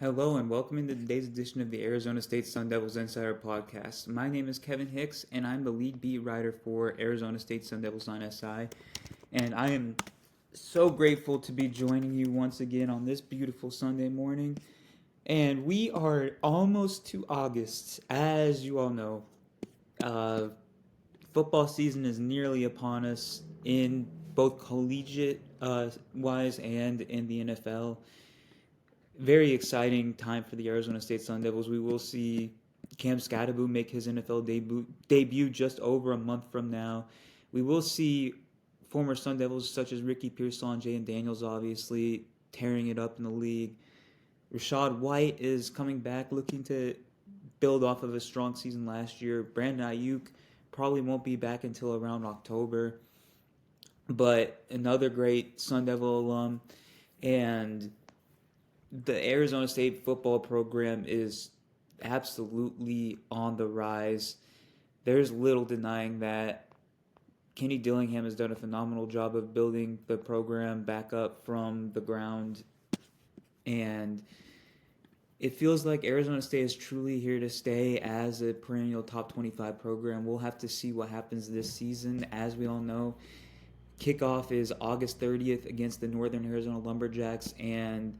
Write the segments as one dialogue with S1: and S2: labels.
S1: Hello and welcome into today's edition of the Arizona State Sun Devils Insider Podcast. My name is Kevin Hicks and I'm the lead beat writer for Arizona State Sun Devils on SI. And I am so grateful to be joining you once again on this beautiful Sunday morning. And we are almost to August. As you all know, uh, football season is nearly upon us in both collegiate wise and in the NFL. Very exciting time for the Arizona State Sun Devils. We will see Cam Scadaboo make his NFL debut just over a month from now. We will see former Sun Devils such as Ricky Pearsall, Jay and Daniels obviously tearing it up in the league. Rashad White is coming back looking to build off of a strong season last year. Brandon Ayuk probably won't be back until around October. But another great Sun Devil alum. And the Arizona State football program is absolutely on the rise. There's little denying that. Kenny Dillingham has done a phenomenal job of building the program back up from the ground. And it feels like Arizona State is truly here to stay as a perennial top 25 program. We'll have to see what happens this season. As we all know, kickoff is August 30th against the Northern Arizona Lumberjacks, and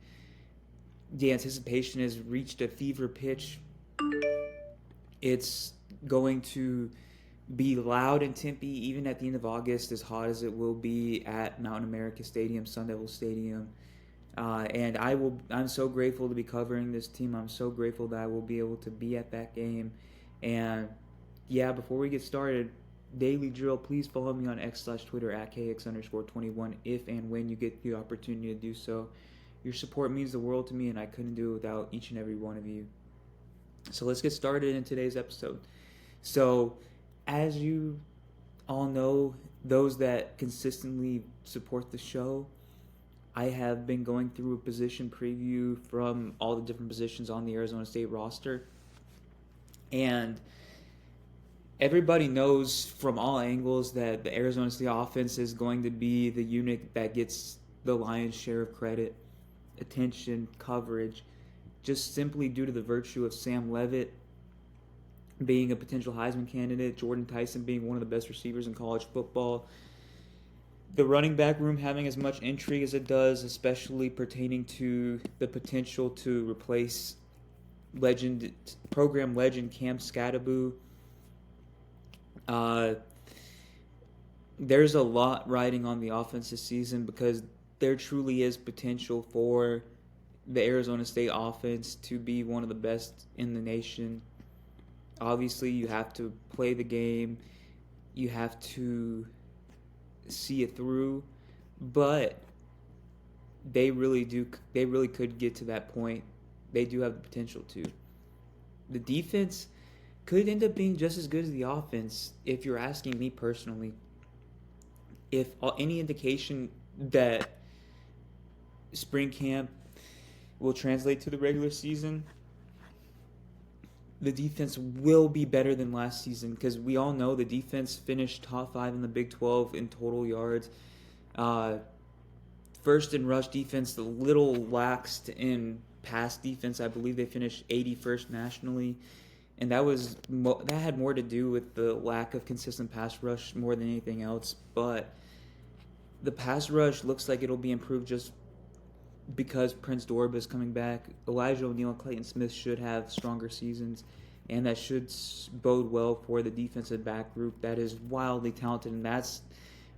S1: the anticipation has reached a fever pitch. It's going to be loud in Tempe even at the end of August, as hot as it will be at Mountain America Stadium, Sun Devil Stadium. And I'm so grateful to be covering this team. I'm so grateful that I will be able to be at that game. And yeah, before we get started, daily drill, please follow me on X/Twitter at KX_21 if and when you get the opportunity to do so. Your support means the world to me, and I couldn't do it without each and every one of you. So let's get started in today's episode. So, as you all know, those that consistently support the show, I have been going through a position preview from all the different positions on the Arizona State roster. And everybody knows from all angles that the Arizona State offense is going to be the unit that gets the lion's share of credit, attention, coverage, just simply due to the virtue of Sam Leavitt being a potential Heisman candidate, Jordan Tyson being one of the best receivers in college football, the running back room having as much intrigue as it does, especially pertaining to the potential to replace program legend Cam Scadaboo. There's a lot riding on the offense this season because there truly is potential for the Arizona State offense to be one of the best in the nation. Obviously, you have to play the game. You have to see it through. But they really could get to that point. They do have the potential to. The defense could end up being just as good as the offense if you're asking me personally. If any indication that spring camp will translate to the regular season, the defense will be better than last season because we all know the defense finished top 5 in the Big 12 in total yards. First in rush defense, a little laxed in pass defense. I believe they finished 81st nationally, and that had more to do with the lack of consistent pass rush more than anything else. But the pass rush looks like it'll be improved just because Prince Dorba is coming back. Elijah O'Neal and Clayton Smith should have stronger seasons, and that should bode well for the defensive back group that is wildly talented, and that's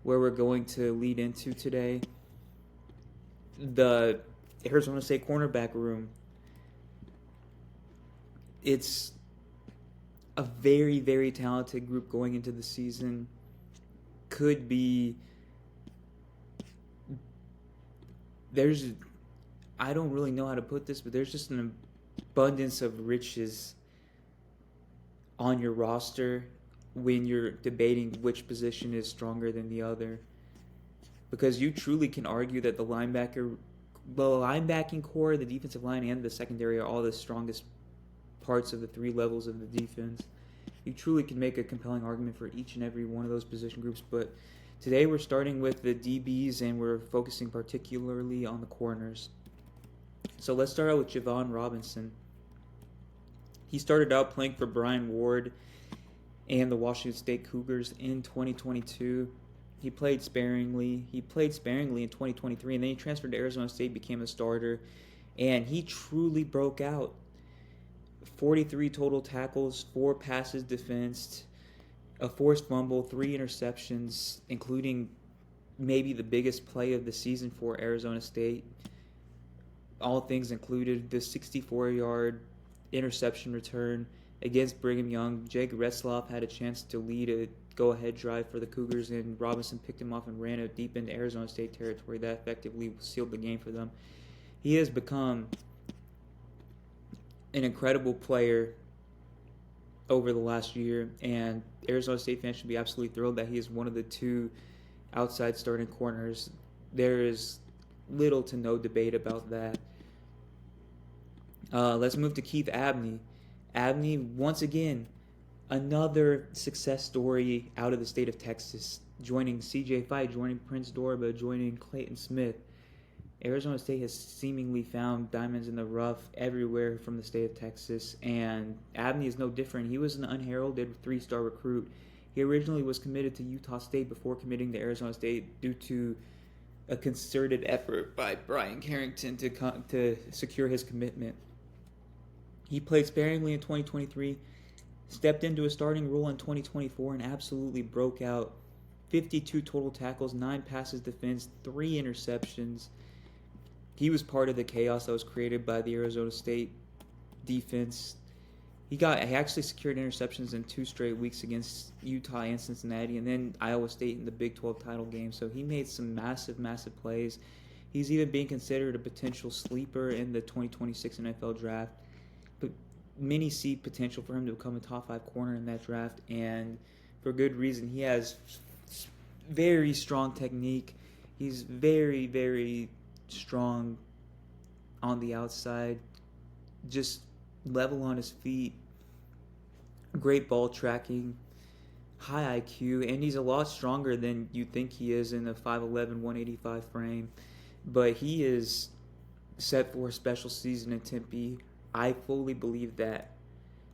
S1: where we're going to lead into today. The Arizona State cornerback room. It's a very, very talented group going into the season. Could be... I don't really know how to put this, but there's just an abundance of riches on your roster when you're debating which position is stronger than the other. Because you truly can argue that the linebacking core, the defensive line, and the secondary are all the strongest parts of the 3 levels of the defense. You truly can make a compelling argument for each and every one of those position groups, but today we're starting with the DBs and we're focusing particularly on the corners. So let's start out with Javon Robinson. He started out playing for Brian Ward and the Washington State Cougars in 2022. He played sparingly. He played sparingly in 2023, and then he transferred to Arizona State, became a starter, and he truly broke out. 43 total tackles, 4 passes defensed, a forced fumble, 3 interceptions, including maybe the biggest play of the season for Arizona State. All things included, the 64-yard interception return against Brigham Young. Jake Retzloff had a chance to lead a go-ahead drive for the Cougars, and Robinson picked him off and ran it deep into Arizona State territory. That effectively sealed the game for them. He has become an incredible player over the last year, and Arizona State fans should be absolutely thrilled that he is one of the 2 outside starting corners. There is little to no debate about that. Let's move to Keith Abney. Abney, once again, another success story out of the state of Texas, joining C.J. Fight, joining Prince Dorba, joining Clayton Smith. Arizona State has seemingly found diamonds in the rough everywhere from the state of Texas, and Abney is no different. He was an unheralded 3-star recruit. He originally was committed to Utah State before committing to Arizona State due to a concerted effort by Brian Carrington to secure his commitment. He played sparingly in 2023, stepped into a starting role in 2024, and absolutely broke out. 52 total tackles, 9 passes defense, 3 interceptions. He was part of the chaos that was created by the Arizona State defense. He actually secured interceptions in 2 straight weeks against Utah and Cincinnati, and then Iowa State in the Big 12 title game. So he made some massive plays. He's even being considered a potential sleeper in the 2026 NFL draft. But many see potential for him to become a top 5 corner in that draft, and for good reason. He has very strong technique. He's very, very strong on the outside, just level on his feet, great ball tracking, high IQ, and he's a lot stronger than you think he is in a 5'11", 185 frame. But he is set for a special season in Tempe. I fully believe that.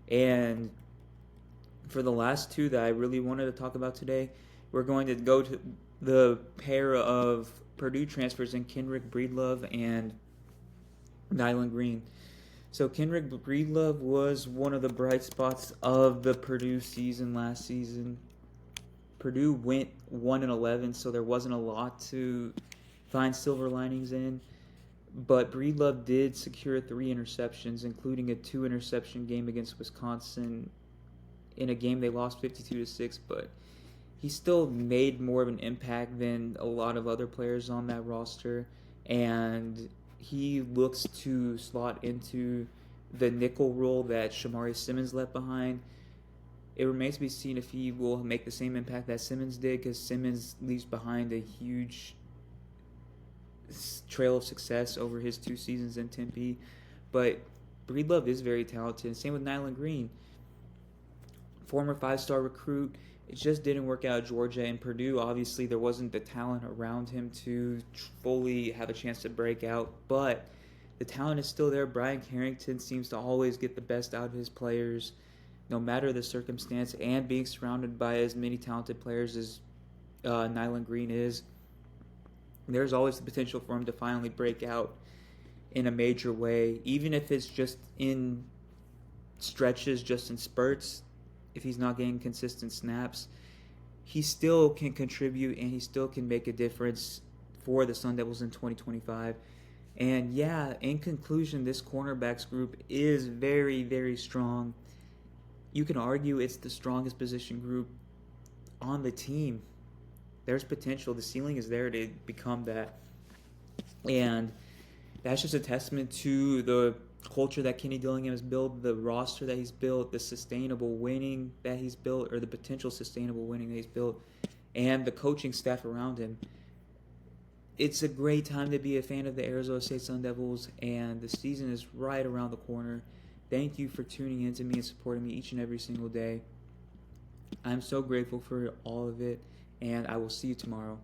S1: And for the last 2 that I really wanted to talk about today, we're going to go to the pair of Purdue transfers in Kenrick Breedlove and Nyland Green. So Kenrick Breedlove was one of the bright spots of the Purdue season last season. Purdue went 1-11, so there wasn't a lot to find silver linings in. But Breedlove did secure 3 interceptions, including a 2-interception game against Wisconsin in a game they lost 52-6. But he still made more of an impact than a lot of other players on that roster, and he looks to slot into the nickel role that Shamari Simmons left behind. It remains to be seen if he will make the same impact that Simmons did, because Simmons leaves behind a huge trail of success over his 2 seasons in Tempe. But Breedlove is very talented. Same with Nyland Green, former 5-star recruit. It just didn't work out at Georgia and Purdue. Obviously, there wasn't the talent around him to fully have a chance to break out, but the talent is still there. Brian Carrington seems to always get the best out of his players, no matter the circumstance, and being surrounded by as many talented players as Nyland Green is, there's always the potential for him to finally break out in a major way, even if it's just in stretches, just in spurts. If he's not getting consistent snaps, he still can contribute and he still can make a difference for the Sun Devils in 2025. And yeah, in conclusion, this cornerbacks group is very, very strong. You can argue it's the strongest position group on the team. There's potential. The ceiling is there to become that. And that's just a testament to the culture that Kenny Dillingham has built, the roster that he's built, the sustainable winning that he's built, or the potential sustainable winning that he's built, and the coaching staff around him. It's a great time to be a fan of the Arizona State Sun Devils, and the season is right around the corner. Thank you for tuning in to me and supporting me each and every single day. I'm so grateful for all of it, and I will see you tomorrow.